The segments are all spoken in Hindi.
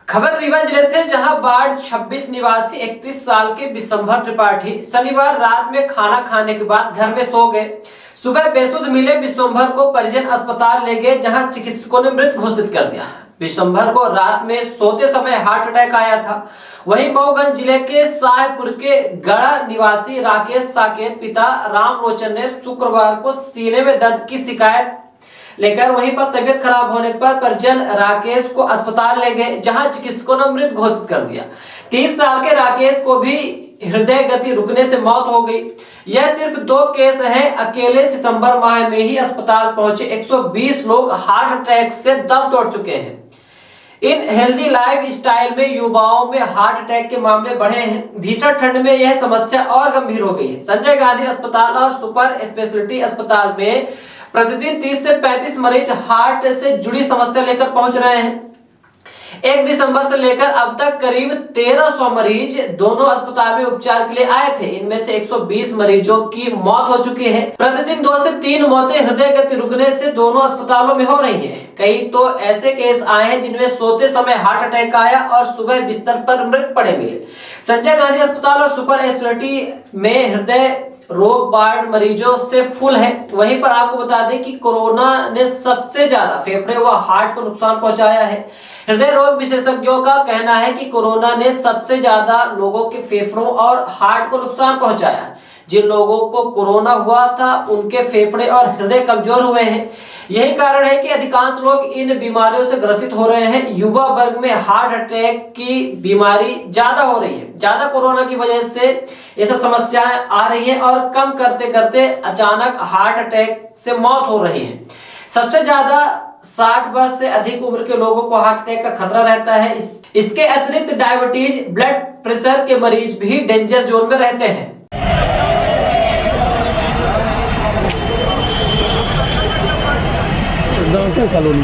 खबर रीवा जिले से, जहां वार्ड 26 निवासी 31 साल के बिशंभर त्रिपाठी शनिवार रात में खाना खाने के बाद घर में सो गए। सुबह बेसुध मिले बिशंभर को परिजन अस्पताल ले गए, जहां चिकित्सकों ने मृत घोषित कर दिया। बिशंभर को रात में सोते समय हार्ट अटैक आया था। वहीं मऊगंज जिले के साहेबपुर के गड़ा निवासी राकेश साकेत पिता राम लोचन ने शुक्रवार को सीने में दर्द की शिकायत लेकर वहीं पर तबियत खराब होने पर परिजन राकेश को अस्पताल ले गए, जहां चिकित्सकों ने मृत घोषित कर दिया। 30 साल के राकेश को भी हृदय गति रुकने से मौत हो गई। यह सिर्फ 2 केस है। अकेले सितंबर माह में ही अस्पताल पहुंचे 120 लोग हार्ट अटैक से दम तोड़ चुके हैं। इन हेल्दी लाइफ स्टाइल में युवाओं में हार्ट अटैक के मामले बढ़े हैं। भीषण ठंड में यह समस्या और गंभीर हो गई है। संजय गांधी अस्पताल और सुपर स्पेशलिटी अस्पताल में प्रतिदिन 30 से 35 मरीज हार्ट से जुड़ी समस्या लेकर पहुंच रहे हैं। 1 दिसंबर से लेकर अब तक करीब 1300 मरीज दोनों अस्पताल में उपचार के लिए आए थे। इनमें से 120 मरीजों की मौत हो चुकी है। प्रतिदिन 2 से 3 मौतें हृदय गति रुकने से दोनों अस्पतालों में हो रही हैं। कई तो ऐसे केस आए हैं जिनमें सोते समय हार्ट अटैक आया और सुबह बिस्तर पर मृत पड़े मिले। संजय गांधी अस्पताल और सुपर स्पेशलिटी में हृदय रोग वार्ड मरीजों से फुल है। वहीं पर आपको बता दें कि कोरोना ने सबसे ज्यादा फेफड़े व हार्ट को नुकसान पहुंचाया है। हृदय रोग विशेषज्ञों का कहना है कि कोरोना ने सबसे ज्यादा लोगों के फेफड़ों और हार्ट को नुकसान पहुंचाया। जिन लोगों को कोरोना हुआ था उनके फेफड़े और हृदय कमजोर हुए हैं। यही कारण है कि अधिकांश लोग इन बीमारियों से ग्रसित हो रहे हैं। युवा वर्ग में हार्ट अटैक की बीमारी ज्यादा हो रही है। ज्यादा कोरोना की वजह से ये सब समस्याएं आ रही हैं और कम करते करते अचानक हार्ट अटैक से मौत हो रही है। सबसे ज्यादा 60 वर्ष से अधिक उम्र के लोगों को हार्ट अटैक का खतरा रहता है। इसके अतिरिक्त डायबिटीज, ब्लड प्रेशर के मरीज भी डेंजर जोन में रहते हैं। कॉलोनी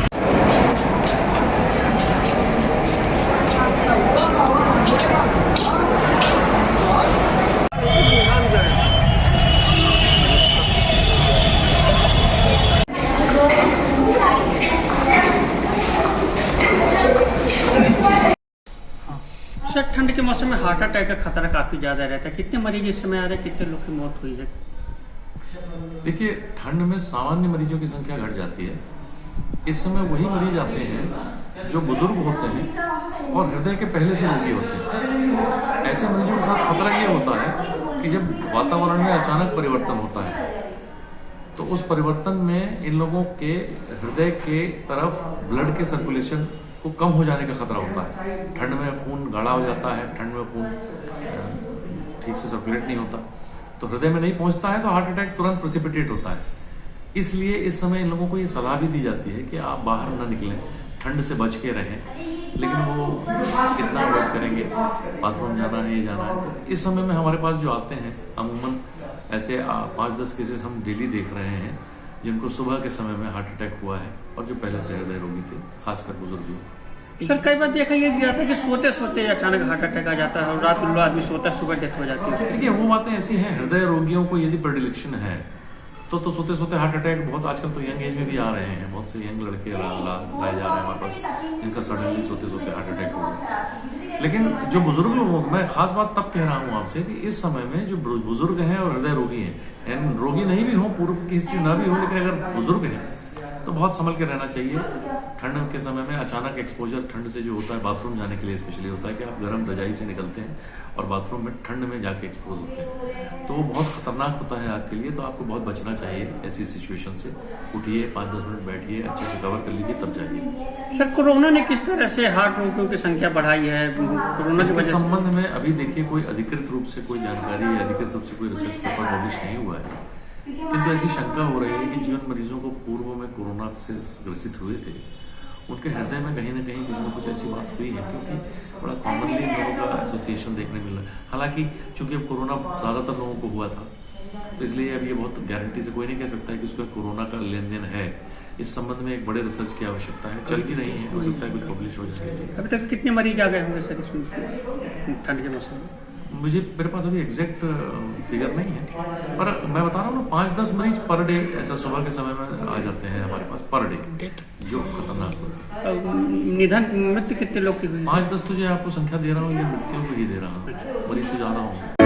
सर, ठंड के मौसम में हार्ट अटैक का खतरा काफी ज्यादा रहता है। कितने मरीज इस समय आ रहे हैं, कितने लोग की मौत हुई है? देखिए, ठंड में सामान्य मरीजों की संख्या घट जाती है। इस समय वही मरीज आते हैं जो बुजुर्ग होते हैं और हृदय के पहले से रोगी होते हैं। ऐसे मरीजों के साथ खतरा ये होता है कि जब वातावरण में अचानक परिवर्तन होता है तो उस परिवर्तन में इन लोगों के हृदय के तरफ ब्लड के सर्कुलेशन को कम हो जाने का खतरा होता है। ठंड में खून गाढ़ा हो जाता है, ठंड में खून ठीक से सर्कुलेट नहीं होता तो हृदय में नहीं पहुंचता है तो हार्ट अटैक तुरंत प्रेसिपिटेट होता है। इसलिए इस समय इन लोगों को ये सलाह भी दी जाती है कि आप बाहर ना निकलें, ठंड से बच के रहें। लेकिन वो कितना अवॉइड करेंगे, बाथरूम जाना है, ये जाना है। तो इस समय में हमारे पास जो आते हैं अमूमन ऐसे 5-10 केसेस हम डेली देख रहे हैं जिनको सुबह के समय में हार्ट अटैक हुआ है और जो पहले से हृदय रोगी थे, खासकर बुजुर्ग लोग। सर, कई बार देखा ये जाता है कि सोते सोते अचानक हार्ट अटैक आ जाता है और रात में आदमी सोता है, सुबह डेथ हो जाती है। देखिए, वो बातें ऐसी हैं, हृदय रोगियों को यदि प्रेडिलेक्शन है तो सोते सोते हार्ट अटैक बहुत आजकल तो यंग एज में भी आ रहे हैं। बहुत से यंग लड़के लाए जा रहे हैं हमारे पास, जिनका सडनली सोते सोते हार्ट अटैक हो गया। लेकिन जो बुजुर्ग लोगों को, मैं खास बात तब कह रहा हूँ आपसे कि इस समय में जो बुजुर्ग हैं और हृदय रोगी हैं, रोगी नहीं भी हो, पूर्व की हिस्ट्री ना भी हो, लेकिन अगर बुजुर्ग हैं तो बहुत संभल के रहना चाहिए। ठंड के समय में अचानक एक्सपोजर ठंड से जो होता है, बाथरूम जाने के लिए स्पेशली होता है कि आप गर्म रजाई से निकलते हैं और बाथरूम में ठंड में जाके एक्सपोज होते हैं, तो वो बहुत खतरनाक होता है आपके लिए। तो आपको बहुत बचना चाहिए ऐसी सिचुएशन से। उठिए, 5-10 मिनट बैठिए, अच्छे से कवर कर लीजिए, तब जाइए। सर, कोरोना ने किस तरह से हार्ट रोगियों की संख्या बढ़ाई है? कोरोना के संबंध में अभी देखिए कोई अधिकृत रूप से कोई जानकारी या अधिकृत रूप से कोई रिसर्च पेपर पब्लिश नहीं हुआ है, किंतु ऐसी शंका हो रही है कि जिन मरीजों को पूर्व में कोरोना से ग्रसित हुए थे उनके हृदय में कहीं ना कुछ ऐसी बात हुई है, क्योंकि बड़ा कॉमनली इन लोगों का एसोसिएशन देखने मिला। हालांकि चूंकि अब कोरोना ज़्यादातर लोगों को हुआ था तो इसलिए अब ये बहुत गारंटी से कोई नहीं कह सकता है कि उसका कोरोना का लेन देन है। इस संबंध में एक बड़े रिसर्च की आवश्यकता है, चल भी रही है, हो सकता है कुछ पब्लिश हो जाए। अभी तक कितने मरीज आ गए होंगे सर इसमें ठंड के मौसम में? मुझे मेरे पास अभी एग्जैक्ट फिगर नहीं है, पर मैं बता रहा हूँ ना 5-10 मरीज पर डे ऐसा सुबह के समय में आ जाते हैं हमारे पास पर डे, जो खतरनाक होता है। निधन मृत्यु कितने लोग की हुई? 5-10 तो जो आपको संख्या दे रहा हूँ ये मृत्यु को ही दे रहा हूँ, मरीज तो ज़्यादा होंगे।